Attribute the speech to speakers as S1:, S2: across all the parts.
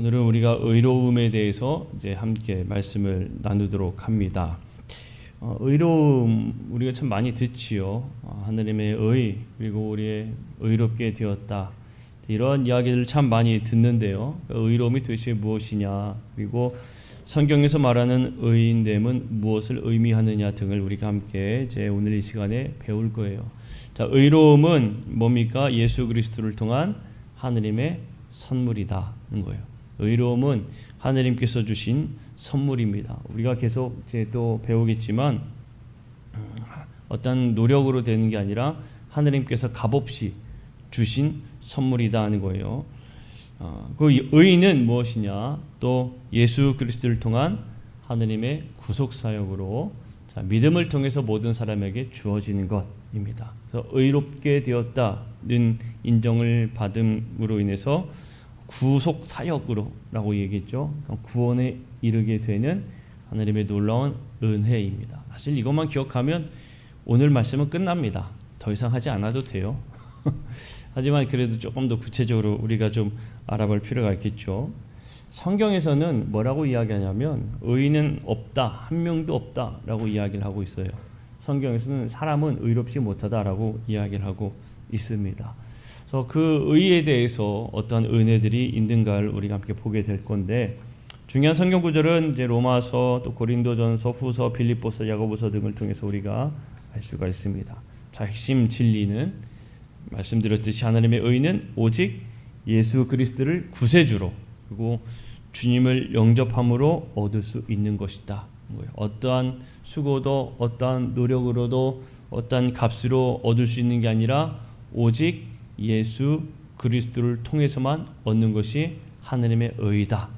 S1: 오늘은 우리가 의로움에 대해서 이제 함께 말씀을 나누도록 합니다. 의로움 우리가 참 많이 듣지요. 하느님의 의 그리고 우리의 의롭게 되었다. 이런 이야기를 참 많이 듣는데요. 의로움이 도대체 무엇이냐, 그리고 성경에서 말하는 의인됨은 무엇을 의미하느냐 등을 우리가 함께 이제 오늘 이 시간에 배울 거예요. 자, 의로움은 뭡니까? 예수 그리스도를 통한 하느님의 선물이다는 거예요. 의로움은 하느님께서 주신 선물입니다. 우리가 계속 이제 또 배우겠지만 어떤 노력으로 되는 게 아니라 하느님께서 값없이 주신 선물이다는 거예요. 그 의는 무엇이냐? 또 예수 그리스도를 통한 하느님의 구속 사역으로 믿음을 통해서 모든 사람에게 주어지는 것입니다. 그래서 의롭게 되었다는 인정을 받음으로 인해서 구속 사역으로라고 얘기했죠. 구원에 이르게 되는 하느님의 놀라운 은혜입니다. 사실 이것만 기억하면 오늘 말씀은 끝납니다. 더 이상 하지 않아도 돼요. 하지만 그래도 조금 더 구체적으로 우리가 좀 알아볼 필요가 있겠죠. 성경에서는 뭐라고 이야기하냐면 의인은 없다, 한 명도 없다라고 이야기를 하고 있어요. 성경에서는 사람은 의롭지 못하다라고 이야기를 하고 있습니다. 그래서 그 의에 대해서 어떤 은혜들이 있는가를 우리가 함께 보게 될 건데, 중요한 성경 구절은 이제 로마서, 또 고린도전서, 후서, 빌립보서, 야고보서 등을 통해서 우리가 알 수가 있습니다. 자, 핵심 진리는 말씀드렸듯이 하나님의 의는 오직 예수 그리스도를 구세주로, 그리고 주님을 영접함으로 얻을 수 있는 것이다. 어떠한 수고도 어떠한 노력으로도 어떠한 값으로 얻을 수 있는 게 아니라 오직 예수 그리스도를 통해서만 얻는 것이 하느님의 의다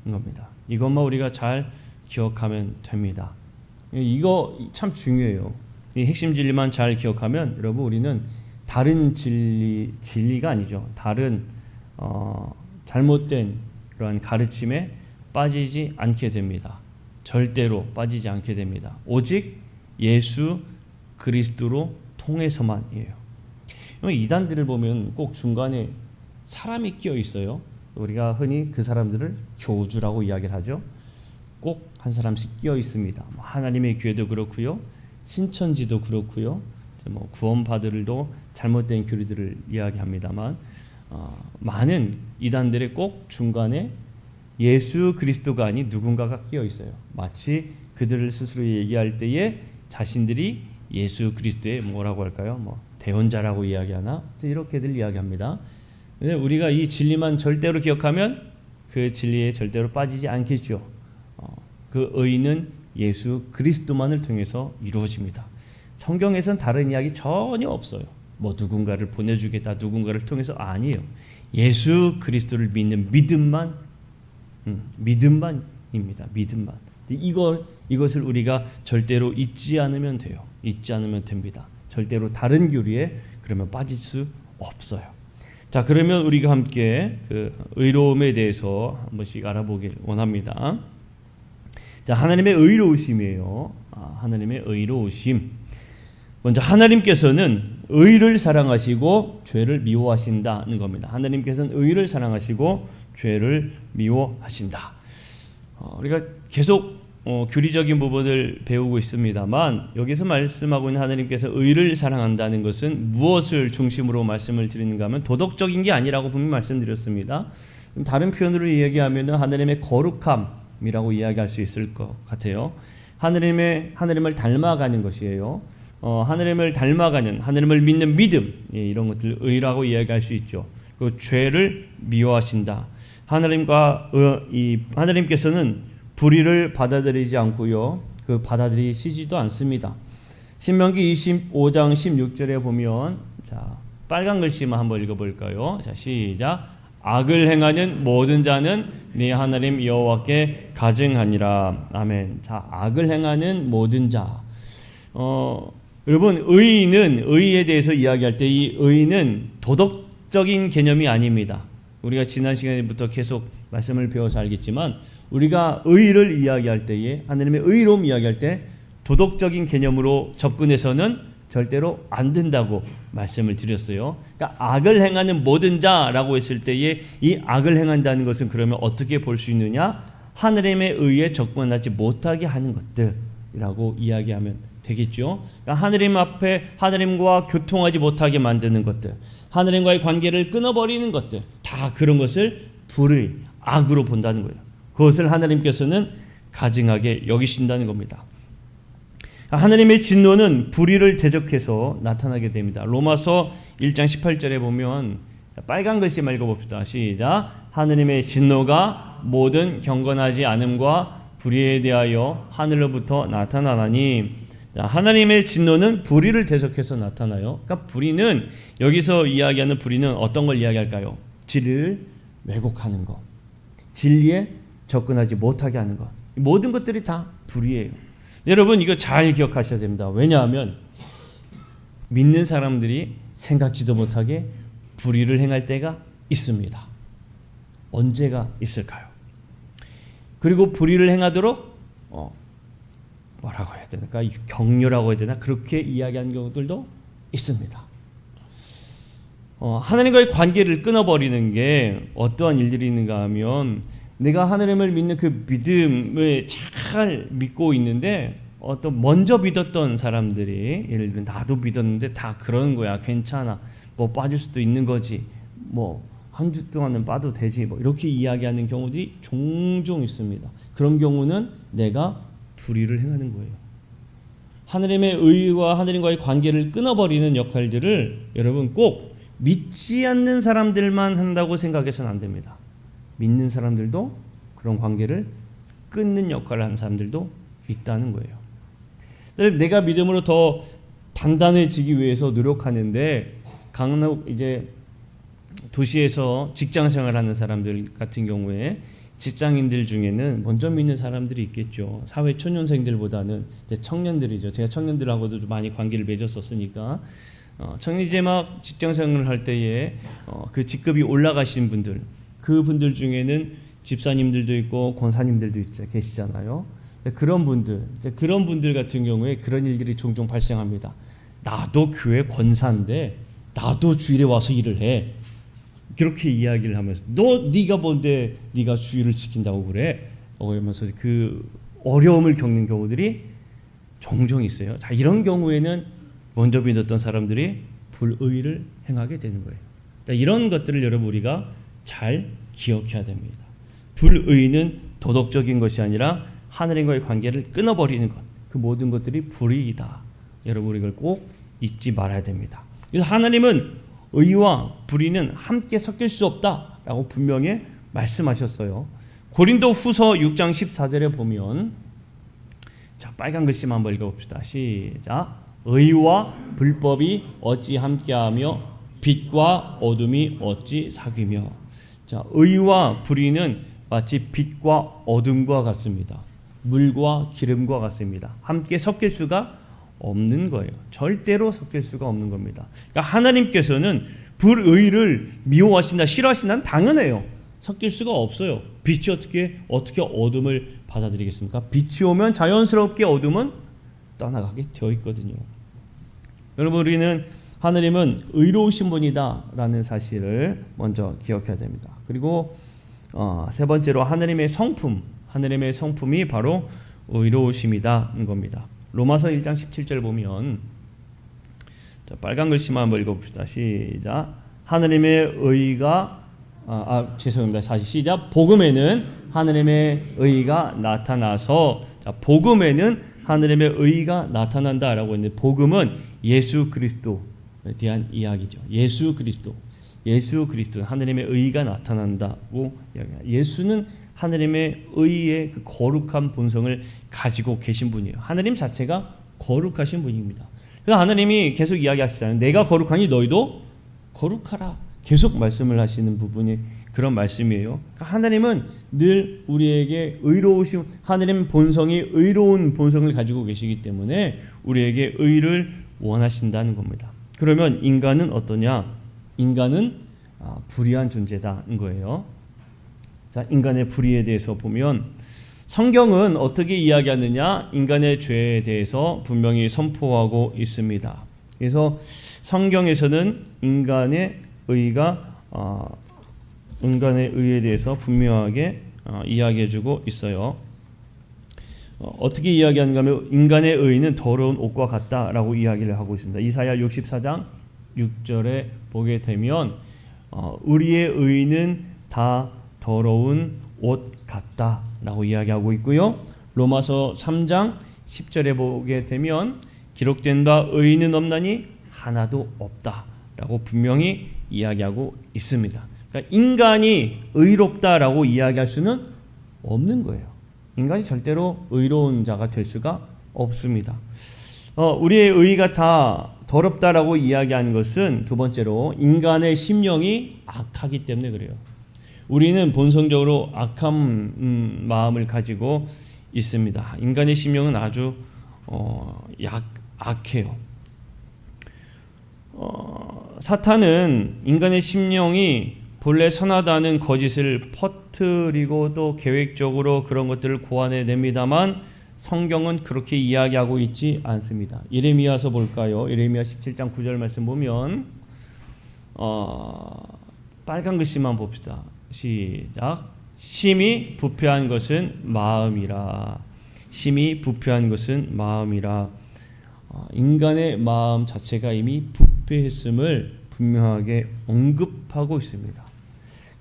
S1: 겁니다. 이것만 우리가 잘 기억하면 됩니다. 이거 참 중요해요. 이 핵심 진리만 잘 기억하면 여러분 우리는 다른 진리가 아니죠. 다른 잘못된 그러한 가르침에 빠지지 않게 됩니다. 절대로 빠지지 않게 됩니다. 오직 예수 그리스도로 통해서만이에요. 이단들을 보면 꼭 중간에 사람이 끼어 있어요. 우리가 흔히 그 사람들을 교주라고 이야기를 하죠. 꼭 한 사람씩 끼어 있습니다. 하나님의 교회도 그렇고요, 신천지도 그렇고요, 구원받으려도 잘못된 교리들을 이야기합니다만 많은 이단들의 꼭 중간에 예수 그리스도가 아닌 누군가가 끼어 있어요. 마치 그들을 스스로 얘기할 때에 자신들이 예수 그리스도의 뭐라고 할까요? 대언자라고 이야기하나? 이렇게들 이야기합니다. 우리가 이 진리만 절대로 기억하면 그 진리에 절대로 빠지지 않겠죠. 그 의는 예수 그리스도만을 통해서 이루어집니다. 성경에선 다른 이야기 전혀 없어요. 누군가를 보내주겠다, 누군가를 통해서 아니에요. 예수 그리스도를 믿는 믿음만입니다. 믿음만. 이것을 우리가 절대로 잊지 않으면 돼요. 잊지 않으면 됩니다. 절대로 다른 교리에 그러면 빠질 수 없어요. 자, 그러면 우리가 함께 그 의로움에 대해서 한 번씩 알아보길 원합니다. 자, 하나님의 의로우심이에요. 하나님의 의로우심. 먼저 하나님께서는 의를 사랑하시고 죄를 미워하신다는 겁니다. 하나님께서는 의를 사랑하시고 죄를 미워하신다. 우리가 계속 교리적인 부분을 배우고 있습니다만, 여기서 말씀하고 있는 하나님께서 의를 사랑한다는 것은 무엇을 중심으로 말씀을 드리는가 하면 도덕적인 게 아니라고 분명히 말씀드렸습니다. 다른 표현으로 이야기하면 하나님의 거룩함이라고 이야기할 수 있을 것 같아요. 하나님을 닮아가는 것이에요. 하나님을 닮아가는, 하나님을 믿는 믿음, 이런 것들 의라고 이야기할 수 있죠. 그 죄를 미워하신다. 하나님께서는 불의를 받아들이지 않고요, 그 받아들이시지도 않습니다. 신명기 25장 16절에 보면, 자, 빨간 글씨만 한번 읽어볼까요? 자, 시작. 악을 행하는 모든 자는 네 하나님 여호와께 가증하니라. 아멘. 자, 악을 행하는 모든 자. 여러분, 의에 대해서 이야기할 때 이 의는 도덕적인 개념이 아닙니다. 우리가 지난 시간부터 계속 말씀을 배워서 알겠지만, 우리가 의를 이야기할 때에, 하나님의 의로움 이야기할 때 도덕적인 개념으로 접근해서는 절대로 안 된다고 말씀을 드렸어요. 그러니까 악을 행하는 모든 자라고 했을 때에 이 악을 행한다는 것은 그러면 어떻게 볼 수 있느냐? 하나님의 의에 접근하지 못하게 하는 것들이라고 이야기하면 되겠죠. 그러니까 하나님 앞에 하나님과 교통하지 못하게 만드는 것들, 하나님과의 관계를 끊어버리는 것들, 다 그런 것을 불의, 악으로 본다는 거예요. 그것을 하나님께서는 가증하게 여기신다는 겁니다. 하나님의 진노는 불의를 대적해서 나타나게 됩니다. 로마서 1장 18절에 보면 빨간 글씨 읽어봅시다. 시작. 하나님의 진노가 모든 경건하지 않음과 불의에 대하여 하늘로부터 나타나나니. 하나님의 진노는 불의를 대적해서 나타나요. 그러니까 불의는 여기서 이야기하는 불의는 어떤 걸 이야기할까요? 진리를 왜곡하는 것, 진리에 접근하지 못하게 하는 것. 모든 것들이 다 불의예요. 여러분 이거 잘 기억하셔야 됩니다. 왜냐하면 믿는 사람들이 생각지도 못하게 불의를 행할 때가 있습니다. 언제가 있을까요? 그리고 불의를 행하도록 뭐라고 해야 되나? 격려라고 해야 되나? 그렇게 이야기하는 경우들도 있습니다. 하나님과의 관계를 끊어버리는 게 어떠한 일들이 있는가 하면 내가 하나님을 믿는 그 믿음을 잘 믿고 있는데 어떤 먼저 믿었던 사람들이 예를 들면 나도 믿었는데 다 그런 거야. 괜찮아. 뭐 빠질 수도 있는 거지. 뭐 한 주 동안은 빠도 되지. 뭐 이렇게 이야기하는 경우들이 종종 있습니다. 그런 경우는 내가 불의를 행하는 거예요. 하나님의 의와 하나님과의 관계를 끊어버리는 역할들을 여러분 꼭 믿지 않는 사람들만 한다고 생각해서는 안 됩니다. 믿는 사람들도 그런 관계를 끊는 역할을 하는 사람들도 있다는 거예요. 내가 믿음으로 더 단단해지기 위해서 노력하는데 간혹 이제 도시에서 직장 생활하는 사람들 같은 경우에 직장인들 중에는 먼저 믿는 사람들이 있겠죠. 사회 초년생들보다는 이제 청년들이죠. 제가 청년들하고도 많이 관계를 맺었었으니까 청년 이제 막 직장 생활을 할 때에 그 직급이 올라가신 분들, 그 분들 중에는 집사님들도 있고 권사님들도 계시잖아요. 그런 분들 같은 경우에 그런 일들이 종종 발생합니다. 나도 교회 권사인데 나도 주일에 와서 일을 해. 그렇게 이야기를 하면서 네가 뭔데 네가 주일을 지킨다고 그래? 그러면서 그 어려움을 겪는 경우들이 종종 있어요. 자, 이런 경우에는 먼저 믿었던 사람들이 불의를 행하게 되는 거예요. 자, 이런 것들을 여러분 우리가 잘 기억해야 됩니다. 불의는 도덕적인 것이 아니라 하나님과의 관계를 끊어버리는 것, 그 모든 것들이 불의이다. 여러분 우리 이걸 꼭 잊지 말아야 됩니다. 그래서 하나님은 의와 불의는 함께 섞일 수 없다라고 분명히 말씀하셨어요. 고린도 후서 6장 14절에 보면 자, 빨간 글씨만 한번 읽어봅시다. 시작. 의와 불법이 어찌 함께하며 빛과 어둠이 어찌 사귀며. 자, 의와 불의는 마치 빛과 어둠과 같습니다. 물과 기름과 같습니다. 함께 섞일 수가 없는 거예요. 절대로 섞일 수가 없는 겁니다. 그러니까 하나님께서는 불의를 미워하신다, 싫어하신다는 당연해요. 섞일 수가 없어요. 빛이 어떻게 어둠을 받아들이겠습니까? 빛이 오면 자연스럽게 어둠은 떠나가게 되어 있거든요. 여러분 우리는 하나님은 의로우신 분이다라는 사실을 먼저 기억해야 됩니다. 그리고 세 번째로 하나님의 성품이 바로 의로우심이다는 겁니다. 로마서 1장 17절 보면 자, 빨간 글씨만 한번 읽어봅시다. 시작. 하나님의 의가 죄송합니다. 다시 시작. 복음에는 하나님의 의가 나타나서 자, 복음에는 하나님의 의가 나타난다라고 했는데 복음은 예수 그리스도에 대한 이야기죠. 예수 그리스도 하나님의 의가 나타난다고 이야기합니다. 예수는 하나님의 의의 그 거룩한 본성을 가지고 계신 분이에요. 하나님 자체가 거룩하신 분입니다. 그래서 하나님이 계속 이야기하시잖아요. 내가 거룩하니 너희도 거룩하라. 계속 말씀을 하시는 부분이 그런 말씀이에요. 그러니까 하나님은 늘 우리에게 의로우신 하나님 본성이 의로운 본성을 가지고 계시기 때문에 우리에게 의를 원하신다는 겁니다. 그러면 인간은 어떠냐? 인간은 불의한 존재다는 거예요. 자, 인간의 불의에 대해서 보면 성경은 어떻게 이야기하느냐? 인간의 죄에 대해서 분명히 선포하고 있습니다. 그래서 성경에서는 인간의 의에 대해서 분명하게 이야기해주고 있어요. 어떻게 이야기하는가 하면 인간의 의는 더러운 옷과 같다라고 이야기를 하고 있습니다. 이사야 64장 6절에 보게 되면 우리의 의는 다 더러운 옷 같다라고 이야기하고 있고요. 로마서 3장 10절에 보게 되면 기록된 바 의인은 없나니 하나도 없다라고 분명히 이야기하고 있습니다. 그러니까 인간이 의롭다라고 이야기할 수는 없는 거예요. 인간이 절대로 의로운 자가 될 수가 없습니다. 우리의 의가 다 더럽다라고 이야기하는 것은 두 번째로 인간의 심령이 악하기 때문에 그래요. 우리는 본성적으로 악한 마음을 가지고 있습니다. 인간의 심령은 아주 악해요. 사탄은 인간의 심령이 본래 선하다는 거짓을 퍼뜨리고 또 계획적으로 그런 것들을 고안해냅니다만 성경은 그렇게 이야기하고 있지 않습니다. 예레미야서 볼까요? 예레미야 17장 9절 말씀 보면 빨간 글씨만 봅시다. 시작. 심히 부패한 것은 마음이라. 심히 부패한 것은 마음이라. 인간의 마음 자체가 이미 부패했음을 분명하게 언급하고 있습니다.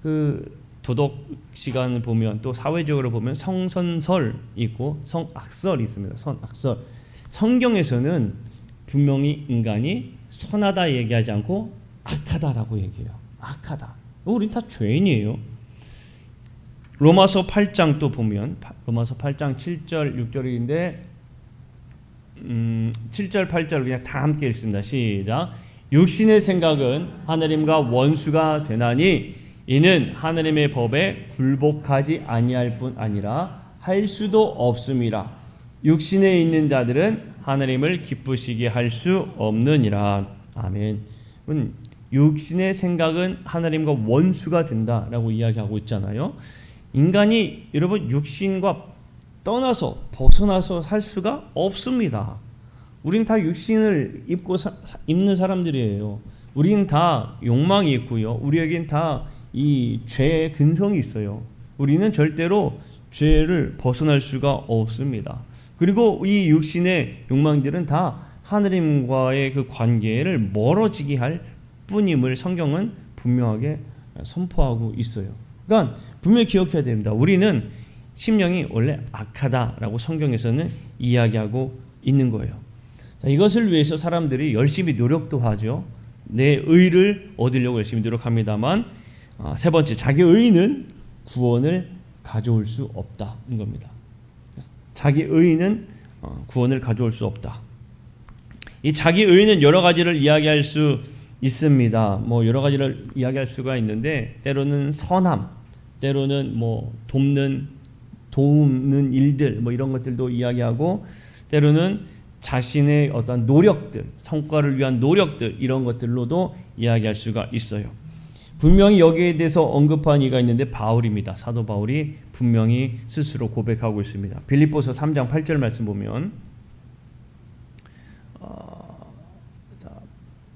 S1: 그 도덕 시간을 보면 또 사회적으로 보면 성선설 있고 성악설이 있습니다. 성악설. 성경에서는 분명히 인간이 선하다 얘기하지 않고 악하다라고 얘기해요. 악하다. 우린 다 죄인이에요. 로마서 8장 또 보면 로마서 8장 7절 6절인데 7절 8절 그냥 다 함께 읽습니다. 시작. 육신의 생각은 하나님과 원수가 되나니 이는 하나님의 법에 굴복하지 아니할 뿐 아니라 할 수도 없음이라. 육신에 있는 자들은 하나님을 기쁘시게 할 수 없느니라. 아멘. 육신의 생각은 하나님과 원수가 된다라고 이야기하고 있잖아요. 인간이 여러분 육신과 떠나서 벗어나서 살 수가 없습니다. 우린 다 육신을 입는 사람들이에요. 우린 다 욕망이 있고요. 우리에겐 다 이 죄의 근성이 있어요. 우리는 절대로 죄를 벗어날 수가 없습니다. 그리고 이 육신의 욕망들은 다 하나님과의 그 관계를 멀어지게 할 뿐임을 성경은 분명하게 선포하고 있어요. 그러니까 분명히 기억해야 됩니다. 우리는 심령이 원래 악하다라고 성경에서는 이야기하고 있는 거예요. 자, 이것을 위해서 사람들이 열심히 노력도 하죠. 내 의를 얻으려고 열심히 노력합니다만 세 번째, 자기 의는 구원을 가져올 수 없다는 겁니다. 자기 의는 구원을 가져올 수 없다. 이 자기 의는 여러 가지를 이야기할 수 있습니다. 뭐 여러 가지를 이야기할 수가 있는데 때로는 선함, 때로는 뭐 도우는 일들 뭐 이런 것들도 이야기하고 때로는 자신의 어떤 노력들, 성과를 위한 노력들 이런 것들로도 이야기할 수가 있어요. 분명히 여기에 대해서 언급한 이가 있는데 바울입니다. 사도 바울이 분명히 스스로 고백하고 있습니다. 빌립보서 3장 8절 말씀 보면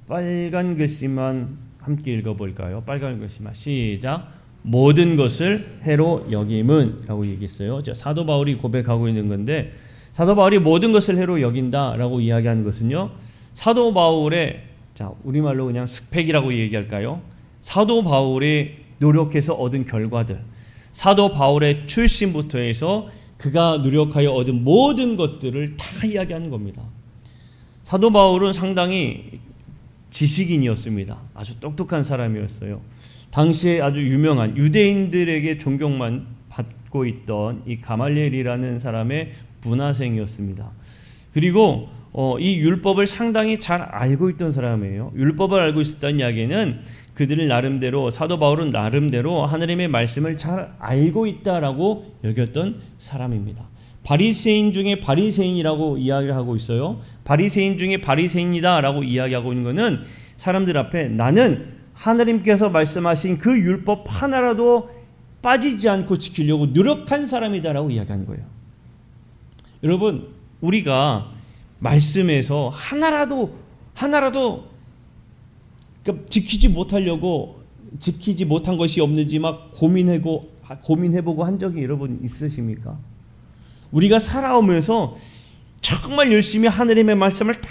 S1: 빨간 글씨만 함께 읽어볼까요? 빨간 글씨만 시작. 모든 것을 해로 여김은 라고 얘기했어요. 사도 바울이 고백하고 있는 건데 사도 바울이 모든 것을 해로 여긴다라고 이야기하는 것은요. 사도 바울의 우리말로 그냥 스펙이라고 얘기할까요? 사도 바울이 노력해서 얻은 결과들, 사도 바울의 출신부터 해서 그가 노력하여 얻은 모든 것들을 다 이야기하는 겁니다. 사도 바울은 상당히 지식인이었습니다. 아주 똑똑한 사람이었어요. 당시에 아주 유명한 유대인들에게 존경만 받고 있던 이 가말리엘이라는 사람의 문화생이었습니다. 그리고 이 율법을 상당히 잘 알고 있던 사람이에요. 율법을 알고 있었다는 이야기는 그들을 나름대로 사도 바울은 나름대로 하나님의 말씀을 잘 알고 있다라고 여겼던 사람입니다. 바리새인 중에 바리새인이라고 이야기를 하고 있어요. 바리새인 중에 바리새인이다라고 이야기하고 있는 것은 사람들 앞에 나는 하나님께서 말씀하신 그 율법 하나라도 빠지지 않고 지키려고 노력한 사람이다라고 이야기하는 거예요. 여러분, 우리가 말씀에서 하나라도 하나라도 그러니까 지키지 못한 것이 없는지 막 고민해보고 한 적이 여러분 있으십니까? 우리가 살아오면서 정말 열심히 하느님의 말씀을 다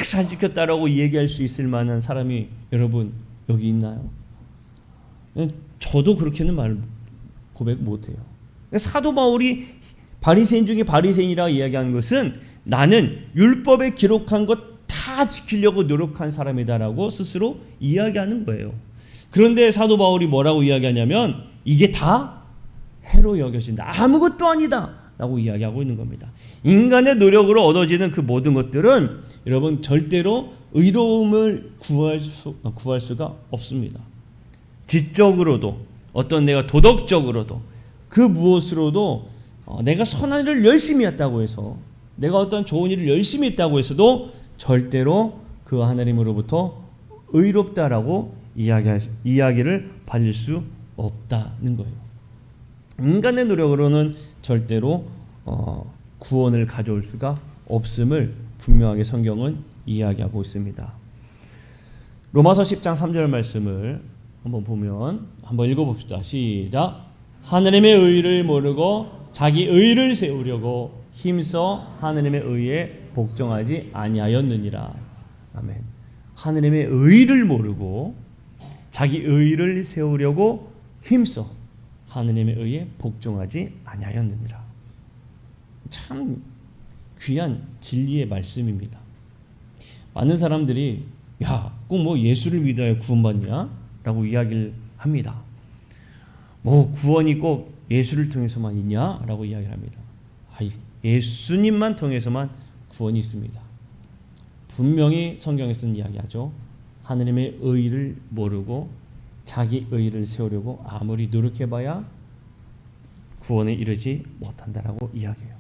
S1: 잘 지켰다라고 얘기할 수 있을 만한 사람이 여러분 여기 있나요? 저도 그렇게는 고백 못해요. 사도 바울이 바리새인 중에 바리새인이라고 이야기하는 것은 나는 율법에 기록한 것 다 지키려고 노력한 사람이다라고 스스로 이야기하는 거예요. 그런데 사도 바울이 뭐라고 이야기하냐면 이게 다 해로 여겨진다. 아무것도 아니다 라고 이야기하고 있는 겁니다. 인간의 노력으로 얻어지는 그 모든 것들은 여러분 절대로 의로움을 구할 수가 없습니다. 지적으로도 어떤 내가 도덕적으로도 그 무엇으로도 내가 선한 일을 열심히 했다고 해서 내가 어떤 좋은 일을 열심히 했다고 해서도 절대로 그 하나님으로부터 의롭다라고 이야기를 받을 수 없다는 거예요. 인간의 노력으로는 절대로 구원을 가져올 수가 없음을 분명하게 성경은 이야기하고 있습니다. 로마서 10장 3절 말씀을 한번 보면 한번 읽어봅시다. 시작. 하나님의 의를 모르고 자기 의를 세우려고 힘써 하나님의 의에 복종하지 아니하였느니라. 아멘. 하나님의 의를 모르고 자기 의를 세우려고 힘써 하나님의 의에 복종하지 아니하였느니라. 참 귀한 진리의 말씀입니다. 많은 사람들이 꼭 뭐 예수를 믿어야 구원받냐? 라고 이야기를 합니다. 뭐 구원이 꼭 예수를 통해서만 있냐? 라고 이야기를 합니다. 예수님만 통해서만 구원이 있습니다. 분명히 성경에서는 이야기하죠. 하나님의 의를 모르고 자기 의를 세우려고 아무리 노력해봐야 구원에 이르지 못한다라고 이야기해요.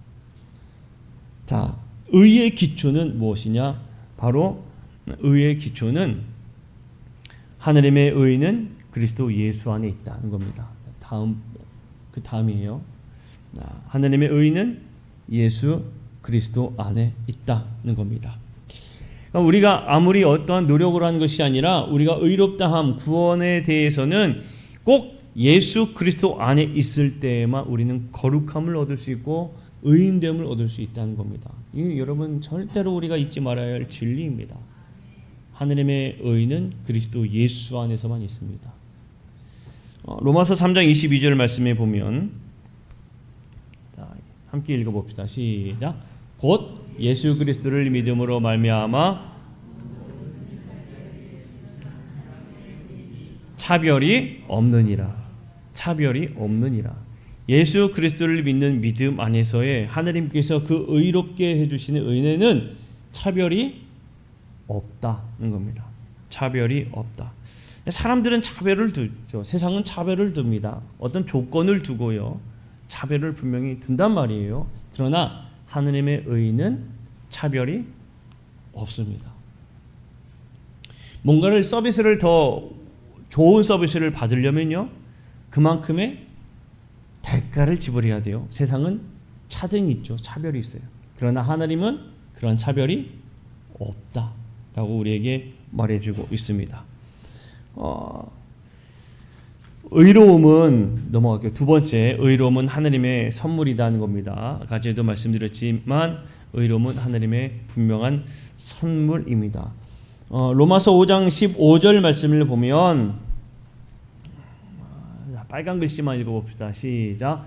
S1: 자, 의의 기초는 무엇이냐? 바로 의의 기초는 하나님의 의는 그리스도 예수 안에 있다는 겁니다. 그 다음이에요. 하나님의 의는 예수 그리스도 안에 있다는 겁니다. 그러니까 우리가 아무리 어떠한 노력으로 하는 것이 아니라 우리가 의롭다함, 구원에 대해서는 꼭 예수 그리스도 안에 있을 때에만 우리는 거룩함을 얻을 수 있고 의인됨을 얻을 수 있다는 겁니다. 이 여러분 절대로 우리가 잊지 말아야 할 진리입니다. 하나님의 의는 그리스도 예수 안에서만 있습니다. 로마서 3장 22절 말씀에 보면 함께 읽어봅시다. 시작. 곧 예수 그리스도를 믿음으로 말미암아 차별이 없느니라. 차별이 없느니라. 예수 그리스도를 믿는 믿음 안에서의 하나님께서 그 의롭게 해주시는 은혜는 차별이 없다는 겁니다. 차별이 없다. 사람들은 차별을 두죠. 세상은 차별을 둡니다. 어떤 조건을 두고요. 차별을 분명히 둔단 말이에요. 그러나 하나님의 의는 차별이 없습니다. 뭔가를 서비스를 더 좋은 서비스를 받으려면요. 그만큼의 대가를 지불해야 돼요. 세상은 차등이 있죠. 차별이 있어요. 그러나 하나님은 그런 차별이 없다라고 우리에게 말해주고 있습니다. 의로움은 넘어갈게요. 두 번째, 의로움은 하나님의 선물이라는 겁니다. 아까 전에도 말씀드렸지만 의로움은 하나님의 분명한 선물입니다. 로마서 5장 15절 말씀을 보면 빨간 글씨만 읽어봅시다. 시작.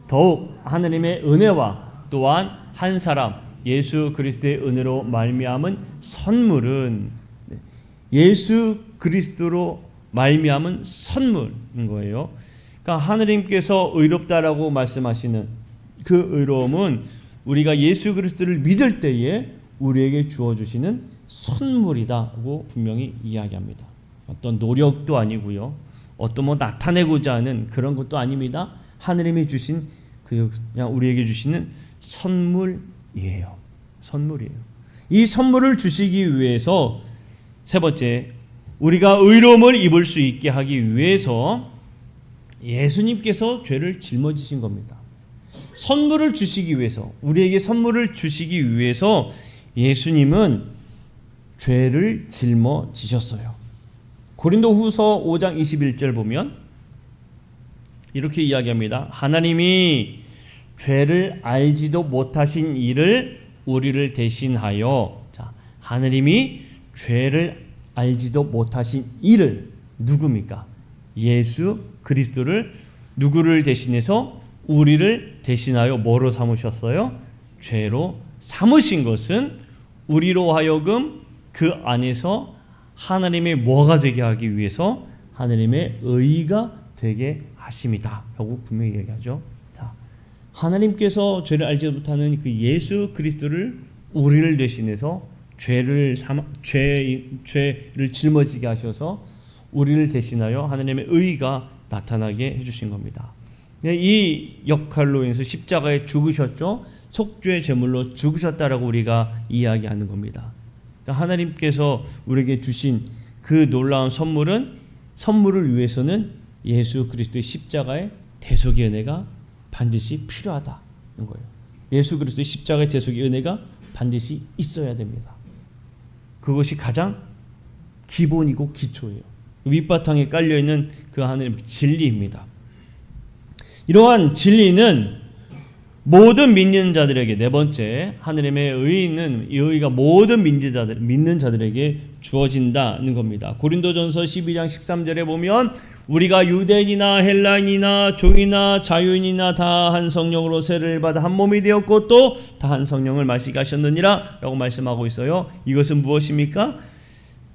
S1: 더욱 하나님의 은혜와 또한 한 사람 예수 그리스도의 은혜로 말미암은 선물은 예수 그리스도로 말미암은 선물인 거예요. 그러니까 하나님께서 의롭다라고 말씀하시는 그 의로움은 우리가 예수 그리스도를 믿을 때에 우리에게 주어주시는 선물이다고 분명히 이야기합니다. 어떤 노력도 아니고요. 어떤 뭐 나타내고자 하는 그런 것도 아닙니다. 하나님이 주신 그냥 우리에게 주시는 선물이에요. 선물이에요. 이 선물을 주시기 위해서 세 번째, 우리가 의로움을 입을 수 있게 하기 위해서 예수님께서 죄를 짊어지신 겁니다. 선물을 주시기 위해서, 우리에게 선물을 주시기 위해서 예수님은 죄를 짊어지셨어요. 고린도후서 5장 21절 보면 이렇게 이야기합니다. 하나님이 죄를 알지도 못하신 이를 우리를 대신하여, 자, 하나님이 죄를 알지도 못하신 이를, 누굽니까? 예수 그리스도를, 누구를 대신해서? 우리를 대신하여 뭐로 삼으셨어요? 죄로 삼으신 것은 우리로 하여금 그 안에서 하나님의 뭐가 되게 하기 위해서? 하나님의 의가 되게 하심이다 라고 분명히 얘기하죠. 자, 하나님께서 죄를 알지 못하는 그 예수 그리스도를 우리를 대신해서 죄를 짊어지게 하셔서 우리를 대신하여 하나님의 의가 나타나게 해주신 겁니다. 이 역할로 인해서 십자가에 죽으셨죠. 속죄 제물로 죽으셨다라고 우리가 이야기하는 겁니다. 그러니까 하나님께서 우리에게 주신 그 놀라운 선물을 위해서는 예수 그리스도의 십자가의 대속의 은혜가 반드시 필요하다는 거예요. 예수 그리스도의 십자가의 대속의 은혜가 반드시 있어야 됩니다. 그것이 가장 기본이고 기초예요. 밑바탕에 깔려있는 그 하나님의 진리입니다. 이러한 진리는 모든 믿는 자들에게, 네 번째, 하나님의 의는, 이 의가 모든 믿는 자들에게 주어진다는 겁니다. 고린도전서 12장 13절에 보면 우리가 유대인이나 헬라인이나 종이나 자유인이나 다 한 성령으로 세례를 받아 한 몸이 되었고 또 다 한 성령을 마시게 하셨느니라 라고 말씀하고 있어요. 이것은 무엇입니까?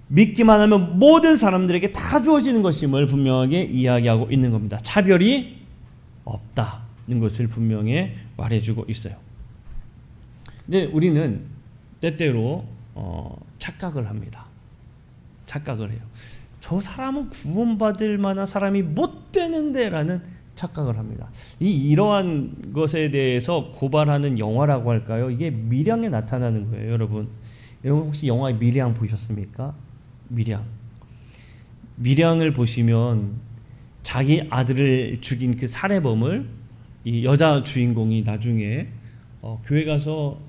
S1: 믿기만 하면 모든 사람들에게 다 주어지는 것임을 분명하게 이야기하고 있는 겁니다. 차별이 없다는 것을 분명히 말해주고 있어요. 근데 우리는 때때로 착각을 합니다. 착각을 해요. 저 사람은 구원받을 만한 사람이 못 되는데 라는 착각을 합니다. 이러한 것에 대해서 고발하는 영화라고 할까요? 이게 밀양에 나타나는 거예요. 여러분 혹시 영화 밀양 보셨습니까? 밀양을 보시면 자기 아들을 죽인 그 살해범을 이 여자 주인공이 나중에 교회 가서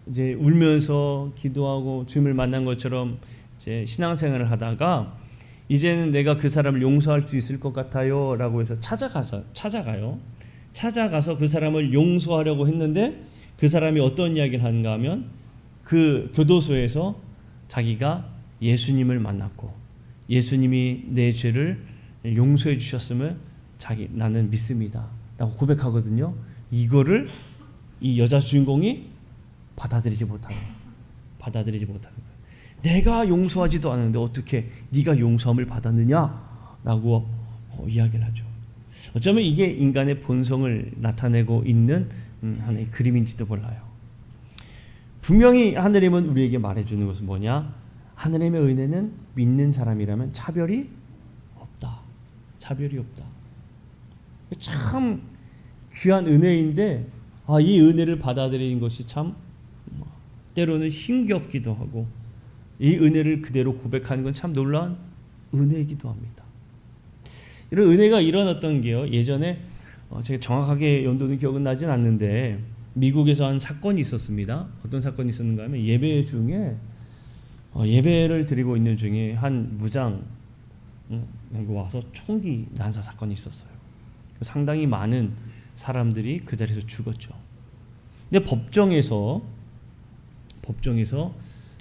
S1: 이제 울면서 기도하고 주님을 만난 것처럼 이제 신앙생활을 하다가 이제는 내가 그 사람을 용서할 수 있을 것 같아요라고 해서 찾아가요. 찾아가서 그 사람을 용서하려고 했는데 그 사람이 어떤 이야기를 하는가 하면 그 교도소에서 자기가 예수님을 만났고 예수님이 내 죄를 용서해 주셨음을 나는 믿습니다 라고 고백하거든요. 이거를 이 여자 주인공이 받아들이지 못하는 거예요. 내가 용서하지도 않았는데 어떻게 네가 용서함을 받았느냐라고 이야기를 하죠. 어쩌면 이게 인간의 본성을 나타내고 있는 하나의 그림인지도 몰라요. 분명히 하느님은 우리에게 말해주는 것은 뭐냐? 하느님의 은혜는 믿는 사람이라면 차별이 없다. 참 귀한 은혜인데 이 은혜를 받아들이는 것이 참 때로는 힘겹기도 하고 이 은혜를 그대로 고백하는 건 참 놀라운 은혜이기도 합니다. 이런 은혜가 일어났던 게요. 예전에 제가 정확하게 연도는 기억은 나진 않는데 미국에서 한 사건이 있었습니다. 어떤 사건이 있었는가 하면 예배 중에 예배를 드리고 있는 중에 한 무장 와서 총기 난사 사건이 있었어요. 상당히 많은 사람들이 그 자리에서 죽었죠. 근데 법정에서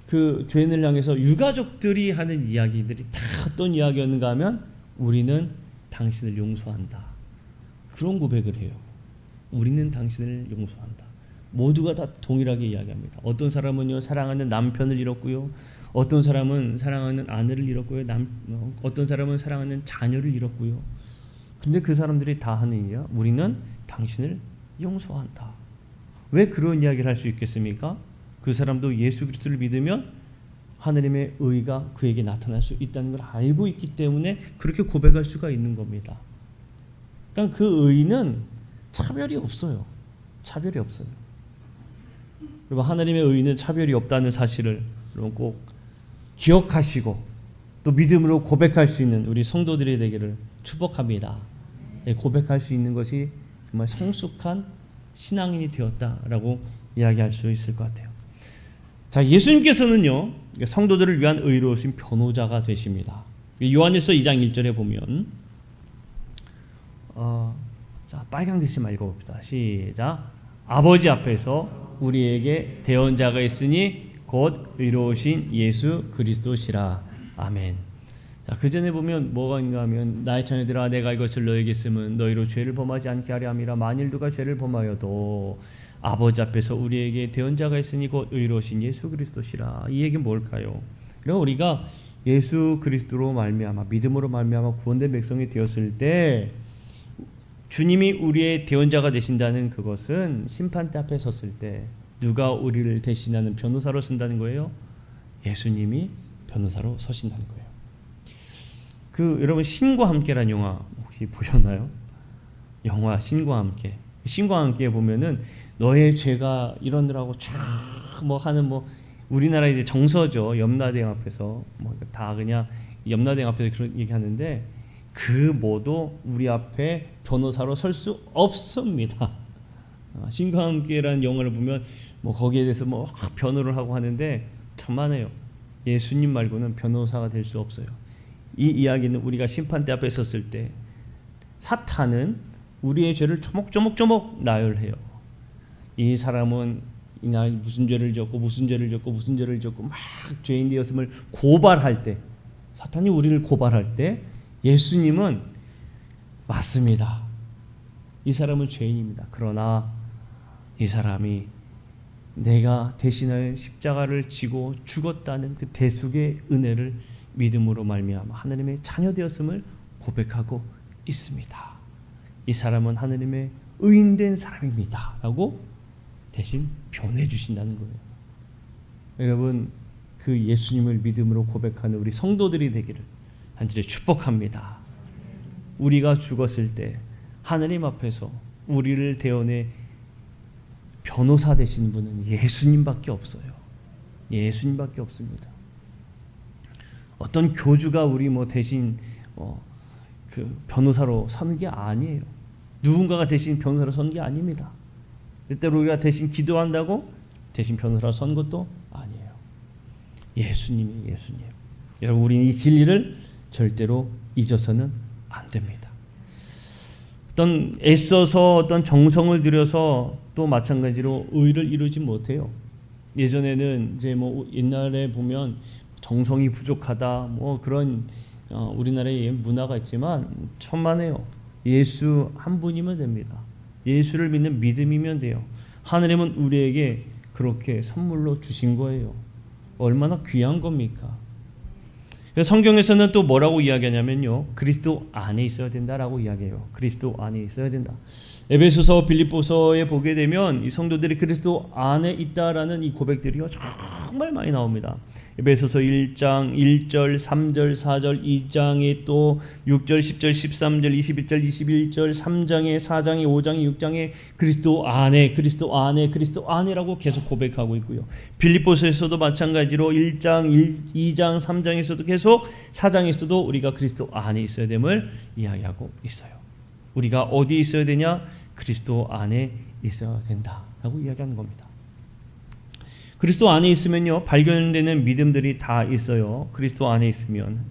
S1: 그 죄인을 향해서 유가족들이 하는 이야기들이 다 어떤 이야기였는가 하면 우리는 당신을 용서한다. 그런 고백을 해요. 우리는 당신을 용서한다. 모두가 다 동일하게 이야기합니다. 어떤 사람은요 사랑하는 남편을 잃었고요. 어떤 사람은 사랑하는 아내를 잃었고요. 어떤 사람은 사랑하는 자녀를 잃었고요. 근데 그 사람들이 다 하는 얘기야. 우리는 당신을 용서한다. 왜 그런 이야기를 할 수 있겠습니까? 그 사람도 예수 그리스도를 믿으면 하나님의 의가 그에게 나타날 수 있다는 걸 알고 있기 때문에 그렇게 고백할 수가 있는 겁니다. 그러니까 그 의는 차별이 없어요. 그리고 하나님의 의는 차별이 없다는 사실을 여러분 꼭 기억하시고 또 믿음으로 고백할 수 있는 우리 성도들이 되기를 축복합니다. 고백할 수 있는 것이 정말 성숙한 신앙인이 되었다라고 이야기할 수 있을 것 같아요. 자, 예수님께서는요, 성도들을 위한 의로우신 변호자가 되십니다. 요한일서 2장 1절에 보면 자, 빨간 글씨만 읽어봅시다. 시작. 아버지 앞에서 우리에게 대언자가 있으니 곧 의로우신 예수 그리스도시라. 아멘. 자, 그 전에 보면 뭐가 있는가 하면 나의 자녀들아 내가 이것을 너에게 쓰면 너희로 죄를 범하지 않게 하려 함이라. 만일 누가 죄를 범하여도 아버지 앞에서 우리에게 대언자가 있으니 곧 의로우신 예수 그리스도시라. 이 얘기는 뭘까요? 그럼 우리가 예수 그리스도로 말미암아 믿음으로 말미암아 구원된 백성이 되었을 때 주님이 우리의 대언자가 되신다는 그것은 심판대 앞에 섰을 때 누가 우리를 대신하는 변호사로 쓴다는 거예요? 예수님이 변호사로 서신다는 거예요. 여러분 신과 함께란 영화 혹시 보셨나요? 영화 신과 함께. 신과 함께 보면은 너의 죄가 이러느라고 쫙 하는 우리나라 이제 정서죠. 염라대왕 앞에서 다 그냥 염라대왕 앞에서 그런 얘기하는데 그 뭐도 우리 앞에 변호사로 설 수 없습니다. 신과 함께라는 영화를 보면 거기에 대해서 변호를 하고 하는데 천만에요. 예수님 말고는 변호사가 될 수 없어요. 이 이야기는 우리가 심판대 앞에 섰을 때 사탄은 우리의 죄를 조목조목 나열해요. 이 사람은 이날 무슨 죄를 졌고 무슨 죄를 졌고 무슨 죄를 졌고 막 죄인 되었음을 고발할 때 사탄이 우리를 고발할 때 예수님은 맞습니다. 이 사람은 죄인입니다. 그러나 이 사람이 내가 대신하여 십자가를 지고 죽었다는 그 대속의 은혜를 믿음으로 말미암아 하나님의 자녀 되었음을 고백하고 있습니다. 이 사람은 하나님의 의인된 사람입니다. 라고 대신 변해 주신다는 거예요. 여러분 그 예수님을 믿음으로 고백하는 우리 성도들이 되기를 간절히 축복합니다. 우리가 죽었을 때 하나님 앞에서 우리를 대언해 변호사 되시는 분은 예수님밖에 없어요. 예수님밖에 없습니다. 어떤 교주가 우리 대신 그 변호사로 서는 게 아니에요. 누군가가 대신 변호사로 서는 게 아닙니다. 때때로 우리가 대신 기도한다고 대신 변호사로 선 것도 아니에요. 예수님이 예수님. 여러분 우리는 이 진리를 절대로 잊어서는 안 됩니다. 어떤 애써서 어떤 정성을 들여서 또 마찬가지로 의를 이루지 못해요. 예전에는 이제 옛날에 보면 정성이 부족하다 그런 우리나라의 문화가 있지만 천만에요. 예수 한 분이면 됩니다. 예수를 믿는 믿음이면 돼요. 하나님은 우리에게 그렇게 선물로 주신 거예요. 얼마나 귀한 겁니까? 성경에서는 또 뭐라고 이야기하냐면요. 그리스도 안에 있어야 된다라고 이야기해요. 그리스도 안에 있어야 된다. 에베소서 빌립보서에 보게 되면 이 성도들이 그리스도 안에 있다라는 이 고백들이 정말 많이 나옵니다. 에베소서 1장 1절 3절 4절 2장에 또 6절 10절 13절 21절 21절 3장에 4장에 5장에 6장에 그리스도 안에 그리스도 안에 그리스도 안에라고 계속 고백하고 있고요. 빌립보서에서도 마찬가지로 1장 2장 3장에서도 계속 4장에서도 우리가 그리스도 안에 있어야 됨을 이야기하고 있어요. 우리가 어디 있어야 되냐? 그리스도 안에 있어야 된다라고 이야기하는 겁니다. 그리스도 안에 있으면요 발견되는 믿음들이 다 있어요. 그리스도 안에 있으면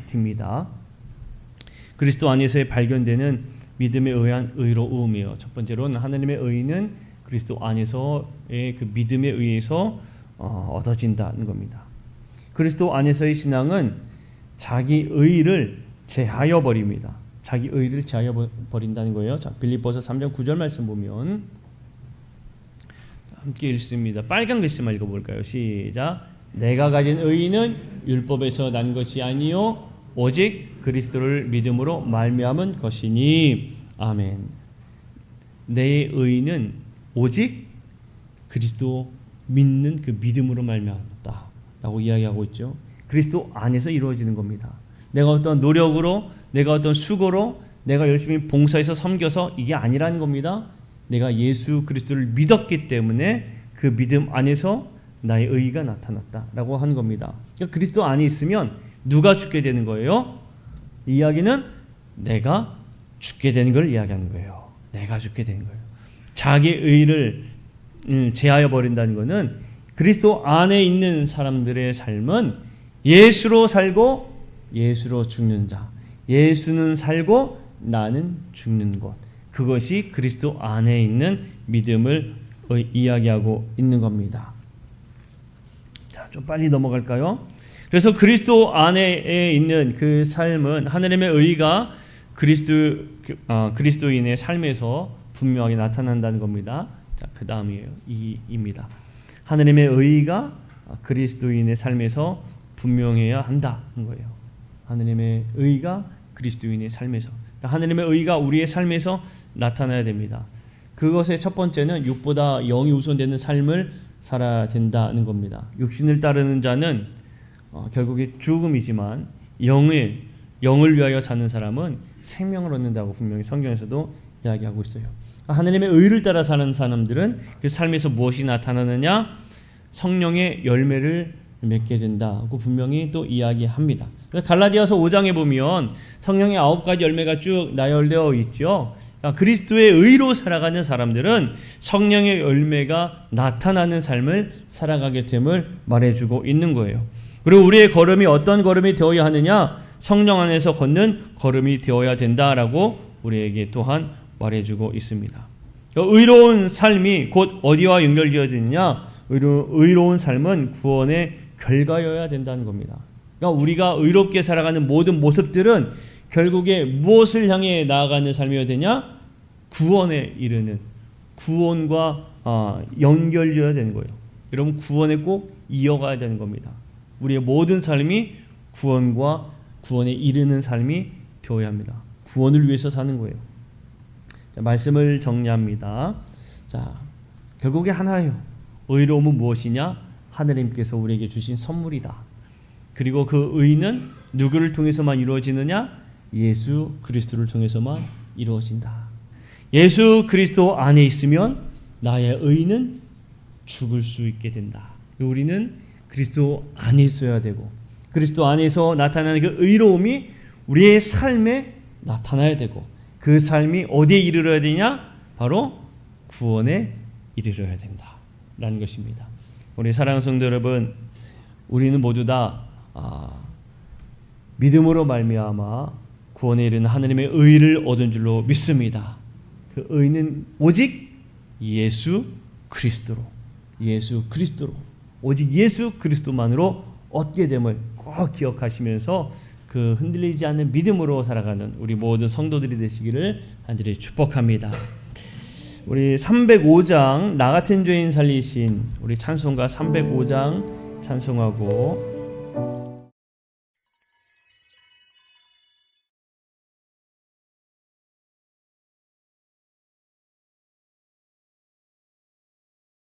S1: D입니다. 그리스도 안에서의 발견되는 믿음에 의한 의로움이에요. 첫 번째로는 하나님의 의는 그리스도 안에서의 그 믿음에 의해서 얻어진다는 겁니다. 그리스도 안에서의 신앙은 자기 의를 제하여 버립니다. 자기 의를 제하여 버린다는 거예요. 자, 빌립보서 3장 9절 말씀 보면 함께 읽습니다. 빨간 글씨만 읽어볼까요? 시작. 내가 가진 의는 율법에서 난 것이 아니요 오직 그리스도를 믿음으로 말미암은 것이니. 아멘. 내 의는 오직 그리스도 믿는 그 믿음으로 말미암았다 라고 이야기하고 있죠. 그리스도 안에서 이루어지는 겁니다. 내가 어떤 노력으로 내가 어떤 수고로 내가 열심히 봉사해서 섬겨서 이게 아니라는 겁니다. 내가 예수 그리스도를 믿었기 때문에 그 믿음 안에서 나의 의의가 나타났다라고 하는 겁니다. 그러니까 그리스도 안에 있으면 누가 죽게 되는 거예요? 이 이야기는 내가 죽게 되는 걸 이야기하는 거예요. 내가 죽게 되는 거예요. 자기 의의를 제하여 버린다는 것은 그리스도 안에 있는 사람들의 삶은 예수로 살고 예수로 죽는 자. 예수는 살고 나는 죽는 것. 그것이 그리스도 안에 있는 믿음을 이야기하고 있는 겁니다. 자, 좀 빨리 넘어갈까요? 그래서 그리스도 안에 있는 그 삶은 하나님의 의가 그리스도인의 삶에서 분명하게 나타난다는 겁니다. 자, 그 다음이에요. 2입니다. 하나님의 의가 그리스도인의 삶에서 분명해야 한다는 거예요. 하나님의 의가 그리스도인의 삶에서, 하나님의 의가 우리의 삶에서 나타나야 됩니다. 그것의 첫 번째는 육보다 영이 우선되는 삶을 살아야 된다는 겁니다. 육신을 따르는 자는 결국에 죽음이지만 영을 위하여 사는 사람은 생명을 얻는다고 분명히 성경에서도 이야기하고 있어요. 하나님의 의를 따라 사는 사람들은 그 삶에서 무엇이 나타나느냐? 성령의 열매를 맺게 된다고 분명히 또 이야기합니다. 갈라디아서 5장에 보면 성령의 9가지 열매가 쭉 나열되어 있죠. 그리스도의 의로 살아가는 사람들은 성령의 열매가 나타나는 삶을 살아가게 됨을 말해주고 있는 거예요. 그리고 우리의 걸음이 어떤 걸음이 되어야 하느냐? 성령 안에서 걷는 걸음이 되어야 된다라고 우리에게 또한 말해주고 있습니다. 의로운 삶이 곧 어디와 연결되어야 되느냐? 의로운 삶은 구원의 결과여야 된다는 겁니다. 그러니까 우리가 의롭게 살아가는 모든 모습들은 결국에 무엇을 향해 나아가는 삶이어야 되냐? 구원에 이르는, 구원과 연결되어야 되는 거예요. 여러분, 구원에 꼭 이어가야 되는 겁니다. 우리의 모든 삶이 구원에 이르는 삶이 되어야 합니다. 구원을 위해서 사는 거예요. 자, 말씀을 정리합니다. 자, 결국에 하나예요. 의로움은 무엇이냐? 하나님께서 우리에게 주신 선물이다. 그리고 그 의는 누구를 통해서만 이루어지느냐? 예수 그리스도를 통해서만 이루어진다. 예수 그리스도 안에 있으면 나의 의는 죽을 수 있게 된다. 우리는 그리스도 안에 있어야 되고, 그리스도 안에서 나타나는 그 의로움이 우리의 삶에 나타나야 되고, 그 삶이 어디에 이르러야 되냐? 바로 구원에 이르러야 된다라는 것입니다. 우리 사랑하는 성도 여러분, 우리는 모두 다 믿음으로 말미암아 구원에 이르는 하나님의 의를 얻은 줄로 믿습니다. 그 의는 오직 예수 그리스도로, 오직 예수 그리스도만으로 얻게 됨을 꼭 기억하시면서 그 흔들리지 않는 믿음으로 살아가는 우리 모든 성도들이 되시기를 간절히 축복합니다. 우리 305장 나 같은 죄인 살리신 우리 찬송가 305장 찬송하고